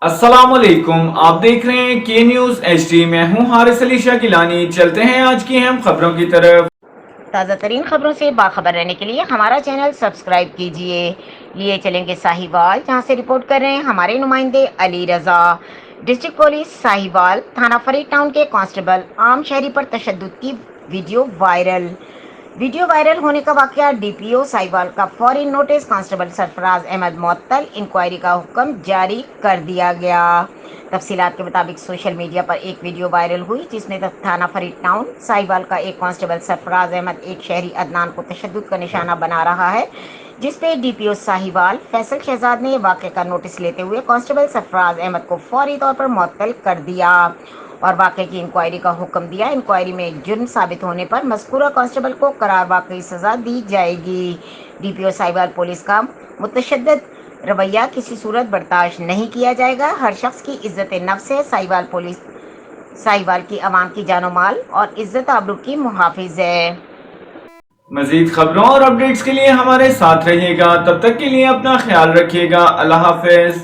अस्सलामुअलैकुम, आप देख रहे हैं के न्यूज़ HD। मैं हूं हारिस अली शाकिलानी। चलते हैं आज की अहम खबरों की तरफ। ताज़ा तरीन खबरों से बाखबर रहने के लिए हमारा चैनल सब्सक्राइब कीजिए। लिए चलेंगे साहिवाल, जहां से रिपोर्ट कर रहे हैं हमारे नुमाइंदे अली रजा। डिस्ट्रिक्ट पुलिस साहिवाल थाना फरीद टाउन के कांस्टेबल आम शहरी पर तशद्दुद की वीडियो वायरल होने का वाकया। DPO साहिवाल का फौरी नोटिस, कांस्टेबल सरफराज अहमद मुअत्तल, इंक्वायरी का हुक्म जारी कर दिया गया। तफसीलात के मुताबिक सोशल मीडिया पर एक वीडियो वायरल हुई जिसमें थाना फरीद टाउन साहिवाल का एक कांस्टेबल सरफराज अहमद एक शहरी अदनान को तशद्दुद का निशाना बना रहा है, जिस पे DPO साहिवाल फैसल शहजाद ने वाक़े का नोटिस लेते हुए कांस्टेबल सरफराज अहमद को फौरी तौर पर मुअत्तल कर दिया और वाक़े की इंक्वायरी का हुक्म दिया। इंक्वायरी में जुर्म साबित होने पर मज़कूरा कांस्टेबल को करार वाकई सज़ा दी जाएगी। DPO साहिवाल पुलिस का मुतशद्दिद रवैया किसी सूरत बर्दाश्त नहीं किया जाएगा। हर शख्स की इज्जत नफ्स है। साहिवाल की आवाम की जानो माल और इज्जत आबरू की मुहाफिज है। मजीद खबरों और अपडेट्स के लिए हमारे साथ रहिएगा। तब तक के लिए अपना ख्याल रखिएगा। अल्लाह हाफिज।